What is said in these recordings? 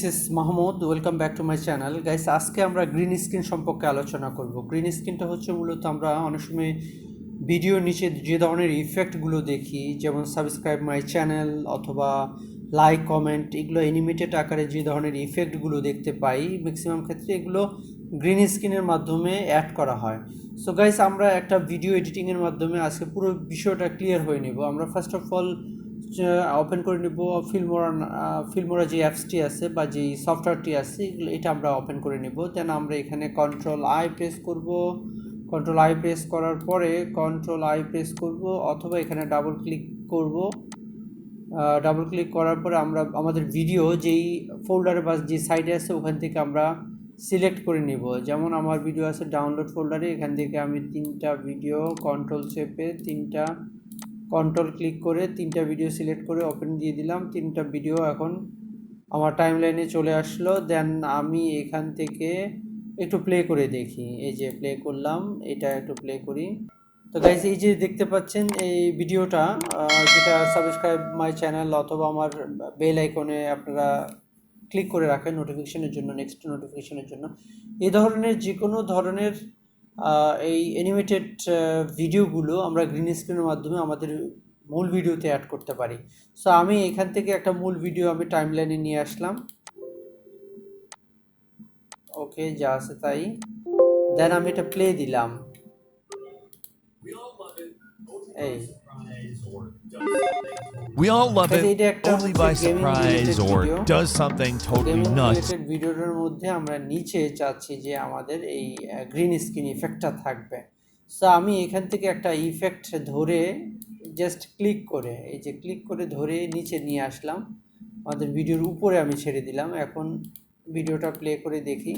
is Mahmud. Welcome back to my channel. Guys, আজকে আমরা green screen সম্পর্কে আলোচনা করব। গ্রিন স্ক্রিনটা হচ্ছে মূলত আমরা অনেক সময় ভিডিওর নিচে যে ধরনের ইফেক্টগুলো দেখি, যেমন সাবস্ক্রাইব মাই চ্যানেল অথবা লাইক কমেন্ট, এগুলো অ্যানিমেটেড আকারে যে ধরনের ইফেক্টগুলো দেখতে পাই, ম্যাক্সিমাম ক্ষেত্রে এগুলো গ্রিন স্ক্রিনের মাধ্যমে অ্যাড করা হয়। সো গাইস, আমরা একটা ভিডিও এডিটিংয়ের মাধ্যমে আজকে পুরো বিষয়টা ক্লিয়ার হয়ে নেব। আমরা ফার্স্ট অফ অল ওপেন করে নেব ফিল্মোরা যে অ্যাপসটি আছে বা যে সফটওয়্যারটি আছে, এটা আমরা ওপেন করে নেব। দেন আমরা এখানে কন্ট্রোল আই প্রেস করব। কন্ট্রোল আই প্রেস করার পরে অথবা এখানে ডাবল ক্লিক করব। ডাবল ক্লিক করার পরে আমরা আমাদের ভিডিও যেই ফোল্ডারে বা যে সাইডে আছে ওখান থেকে আমরা সিলেক্ট করে নিব। যেমন আমার ভিডিও আছে ডাউনলোড ফোল্ডারে, এখান থেকে আমি 3টা ভিডিও কন্ট্রোল চেপে কন্ট্রোল ক্লিক করে 3টা ভিডিও সিলেক্ট করে ওপেন দিয়ে দিলাম। 3টা ভিডিও এখন আমার টাইমলাইনে চলে আসলো। দেন আমি এখান থেকে একটু প্লে করে দেখি। এই যে প্লে করলাম, এটা একটু প্লে করি। তো গাইজ, এই যে দেখতে পাচ্ছেন এই ভিডিওটা, যেটা সাবস্ক্রাইব মাই চ্যানেল অথবা আমার বেল আইকনে আপনারা ক্লিক করে রাখেন নোটিফিকেশনের জন্য, নেক্সট নোটিফিকেশনের জন্য। এই ধরনের যে কোনো ধরনের এই অ্যানিমেটেড ভিডিওগুলো আমরা গ্রিন স্ক্রিনের মাধ্যমে আমাদের মূল ভিডিওতে অ্যাড করতে পারি। সো আমি এখান থেকে একটা মূল ভিডিও আমি টাইমলাইনে নিয়ে আসলাম। ওকে, যা আছে তাই। দেন আমি এটা প্লে দিলাম। এই We all love এটা it একটা only হচ্ছে by gaming surprise related or video. does something totally gaming nuts. Related ভিডিওটার মধ্যে আমরা নিচে চাচ্ছি যে আমাদের এই গ্রিন স্ক্রিন ইফেক্টটা থাকবে। সো আমি এখান থেকে একটা ইফেক্ট ধরে জাস্ট ক্লিক করে, এই যে ক্লিক করে ধরে নিচে নিয়ে আসলাম, আমাদের ভিডিওর উপরে আমি ছেড়ে দিলাম। এখন ভিডিওটা প্লে করে দেখি।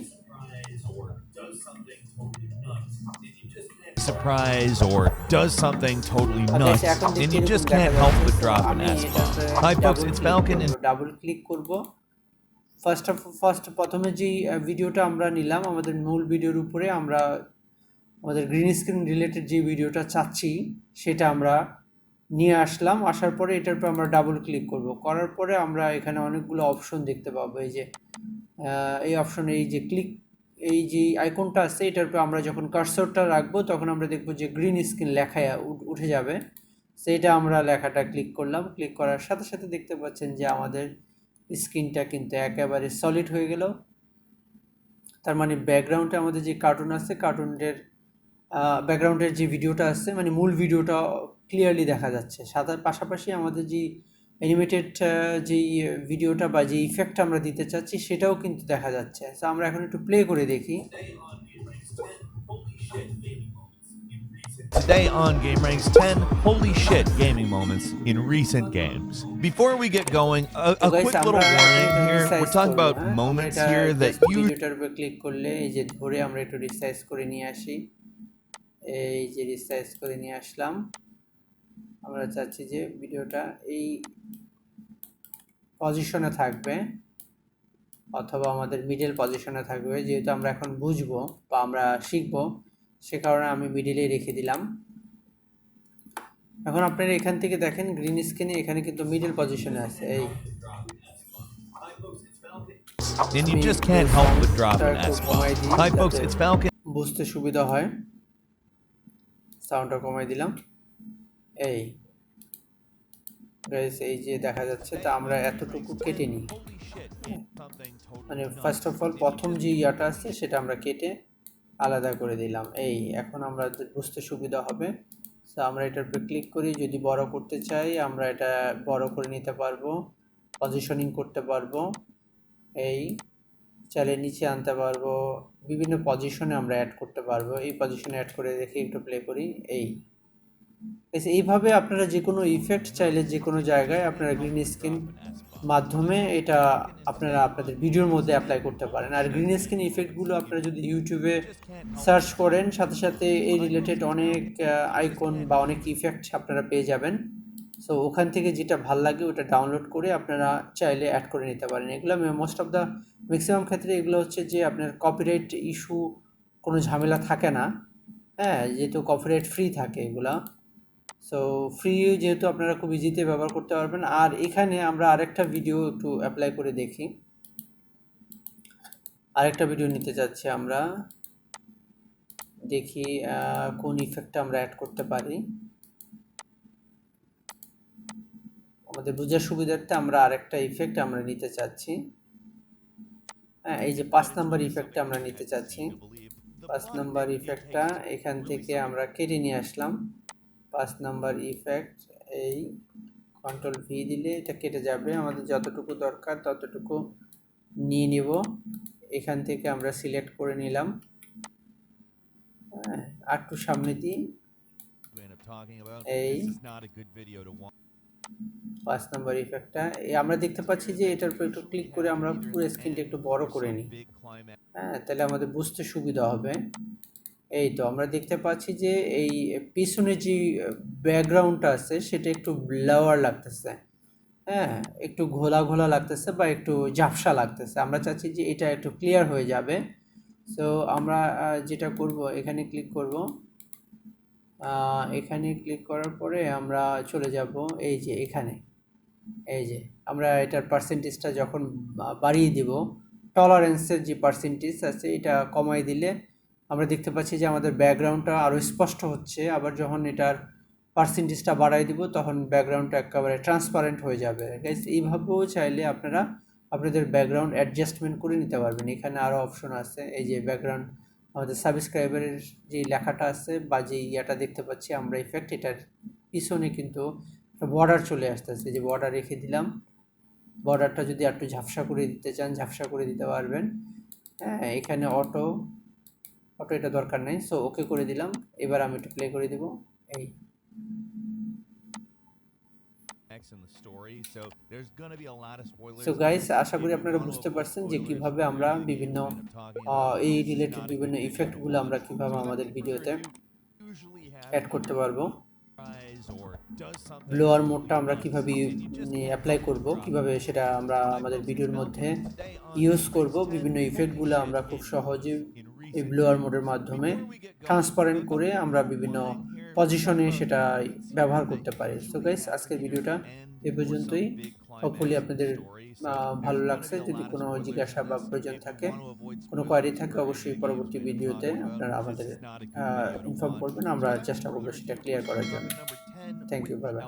Surprise or does something totally nuts, এখন and দেখতে you এরকম just দেখা can't help যাচ্ছে। but সো drop an আমি S-bomb. এটাতে Hi folks, double it's click Falcon করব। and ডাবল ক্লিক করব। প্রথমে যেই ভিডিওটা আমরা নিলাম আমাদের মূল ভিডিওর উপরে, আমরা আমাদের গ্রিন স্ক্রিন রিলেটেড যে ভিডিওটা চাচ্ছি সেটা আমরা নিয়ে আসলাম। আসার পরে এটার উপর আমরা ডাবল ক্লিক করব। করার পরে আমরা এখানে অনেকগুলো অপশন দেখতে পাবো। এই যে এই অপশনে এই যে আইকনটা আছে, এটার উপর আমরা যখন কার্সরটা রাখবো তখন আমরা দেখবো যে গ্রিন স্ক্রিন লেখা উঠে যাবে। সেইটা আমরা লেখাটা ক্লিক করলাম। ক্লিক করার সাথে সাথে দেখতে পাচ্ছেন যে আমাদের স্ক্রিনটা কিন্তু একেবারে সলিড হয়ে গেল। তার মানে ব্যাকগ্রাউন্ডে আমাদের যে কার্টুন আছে, ব্যাকগ্রাউন্ডের যে ভিডিওটা আছে, মানে মূল ভিডিওটা ক্লিয়ারলি দেখা যাচ্ছে। সাথে পাশাপাশি আমাদের যে অ্যানিমেটেড যেই ভিডিওটা বা যে ইফেক্টটা আমরা দিতে চাচ্ছি সেটাও কিন্তু দেখা যাচ্ছে। তো আমরা এখন একটু প্লে করে দেখি। today on Game Ranks 10 holy shit gaming moments in recent games. Before we get going, a quick little warning here. We're talking about moments here that you ভিডিওটার উপর ক্লিক করলে এই যে ধরে আমরা একটু রিসাইজ করে নিয়ে আসি। এই যে রিসাইজ করে নিয়ে আসলাম। আমরা চাচ্ছি যে ভিডিওটা এই পজিশনে থাকবে অথবা আমাদের মিডল পজিশনে থাকবে। যেহেতু আমরা এখন বুঝবো বা আমরা শিখবো, সে কারণে আমি মিডলে রেখে দিলাম। এখন আপনারা এখান থেকে দেখেন গ্রিন স্ক্রিনে এখানে কিন্তু মিডল পজিশনে আছে। এই and you just can't help but drop an S-bomb. Hi folks, it's Falcon. বুঝতে সুবিধা হয়, সাউন্ডটা কমাই দিলাম। এই গাইস, এই যে দেখা যাচ্ছে, তা আমরা এতটুকু কেটে নিই। মানে ফার্স্ট অফ অল প্রথম যে ইয়াটা আছে সেটা আমরা কেটে আলাদা করে দিলাম। এই এখন আমরা বুঝতে সুবিধা হবে। সো আমরা এটার উপর ক্লিক করি। যদি বড় করতে চাই আমরা এটা বড় করে নিতে পারবো, পজিশনিং করতে পারবো, এই চাইলে নিচে আনতে পারবো, বিভিন্ন পজিশনে আমরা অ্যাড করতে পারবো। এই পজিশনে অ্যাড করে রেখে একটু প্লে করি। এইভাবে আপনারা যে কোনো ইফেক্ট চাইলে যে কোনো জায়গায় আপনারা গ্রিন স্ক্রিন মাধ্যমে এটা আপনারা আপনাদের ভিডিওর মধ্যে অ্যাপ্লাই করতে পারেন। আর গ্রিন স্ক্রিন ইফেক্টগুলো আপনারা যদি ইউটিউবে সার্চ করেন, সাথে সাথে এই রিলেটেড অনেক আইকন বা অনেক ইফেক্ট আপনারা পেয়ে যাবেন। সো ওখান থেকে যেটা ভাল লাগে ওটা ডাউনলোড করে আপনারা চাইলে অ্যাড করে নিতে পারেন। এগুলো মোস্ট অফ দ্য ম্যাক্সিমাম ক্ষেত্রে এগুলো হচ্ছে যে আপনার কপিরাইট ইস্যু কোনো ঝামেলা থাকে না। হ্যাঁ, যেহেতু কপিরাইট ফ্রি থাকে এগুলা। সো ফ্রি যেহেতু আপনারা খুব ইজিতে ব্যবহার করতে পারবেন। আর এখানে আমরা আরেকটা ভিডিও একটু অ্যাপ্লাই করে দেখি। আরেকটা ভিডিও নিতে যাচ্ছি আমরা, দেখি কোন ইফেক্টটা আমরা অ্যাড করতে পারি। আমাদের বোঝার সুবিধার্থে আমরা আরেকটা ইফেক্ট আমরা নিতে চাচ্ছি। হ্যাঁ, এই যে 5 নাম্বার ইফেক্টটা আমরা নিতে চাচ্ছি। 5 নাম্বার ইফেক্টটা এখান থেকে আমরা কেটে নিয়ে আসলাম। 5 নাম্বার ইফেক্ট, এই কন্ট্রোল ভি দিলে এটা কেটে যাবে। আমাদের যতটুকু দরকার ততটুকু নিয়ে নিব। এখান থেকে আমরা সিলেক্ট করে নিলাম। হ্যাঁ, আর একটু সামনে দিই। এই 5 নাম্বার ইফেক্টটা আমরা দেখতে পাচ্ছি যে এটার উপর একটু ক্লিক করে আমরা পুরো স্ক্রিনটা একটু বড় করে নিই। হ্যাঁ, তাহলে আমাদের বুঝতে সুবিধা হবে। এই তো আমরা দেখতে পাচ্ছি যে এই পিছনে যে ব্যাকগ্রাউন্ডটা আছে সেটা একটু ব্লাওয়ার লাগতেছে। হ্যাঁ, একটু ঘোলা ঘোলা লাগতেছে বা একটু ঝাপসা লাগতেছে। আমরা চাচ্ছি যে এটা একটু ক্লিয়ার হয়ে যাবে। সো আমরা যেটা করব, এখানে ক্লিক করব। এখানে ক্লিক করার পরে আমরা চলে যাব এই যে এখানে। এই যে আমরা এটার পার্সেন্টেজটা যখন বাড়িয়ে দিব, টলারেন্সের যে পার্সেন্টেজ আছে এটা কমাই দিলে আমরা দেখতে পাচ্ছি যে আমাদের ব্যাকগ্রাউন্ডটা আরও স্পষ্ট হচ্ছে। আবার যখন এটার পার্সেন্টেজটা বাড়াই দিব তখন ব্যাকগ্রাউন্ডটা একেবারে ট্রান্সপারেন্ট হয়ে যাবে। গাইস, এইভাবেও চাইলে আপনারা আপনাদের ব্যাকগ্রাউন্ড অ্যাডজাস্টমেন্ট করে নিতে পারবেন। এখানে আরও অপশন আছে। এই যে ব্যাকগ্রাউন্ড, আমাদের সাবস্ক্রাইবারের যে লেখাটা আছে বা যে ইয়াটা দেখতে পাচ্ছি আমরা ইফেক্ট, এটার পিছনে কিন্তু বর্ডার চলে আসতেছে। যে বর্ডার রেখে দিলাম। বর্ডারটা যদি একটু ঝাপসা করে দিতে চান ঝাপসা করে দিতে পারবেন। হ্যাঁ, এখানে অটো এটা দরকার নেই। সো ওকে করে দিলাম। এবার আমি একটু প্লে করে দিব। এই সো গাইস, আশা করি আপনারা বুঝতে পারছেন যে কিভাবে আমরা বিভিন্ন এই রিলেটেড বিভিন্ন ইফেক্টগুলো আমরা কিভাবে আমাদের ভিডিওতে অ্যাড করতে পারবো। ব্লোয়ার মোডটা আমরা কিভাবে অ্যাপ্লাই করব, কিভাবে সেটা আমরা আমাদের ভিডিওর মধ্যে ইউজ করব। বিভিন্ন ইফেক্টগুলো আমরা খুব সহজে এই ব্লোয়ার মোডের মাধ্যমে ট্রান্সপারেন্ট করে আমরা বিভিন্ন পজিশনে সেটা ব্যবহার করতে পারি। সো গাইস, আজকের ভিডিওটা এ পর্যন্তই। হোপফুলি আপনাদের ভালো লাগছে। যদি কোনো জিজ্ঞাসা বা প্রয়োজন থাকে, কোনো কোয়ারি থাকে, অবশ্যই পরবর্তী ভিডিওতে আপনারা আমাদের ইনফর্ম করবেন। আমরা চেষ্টা করবো সেটা ক্লিয়ার করার জন্য। Thank you, bye by.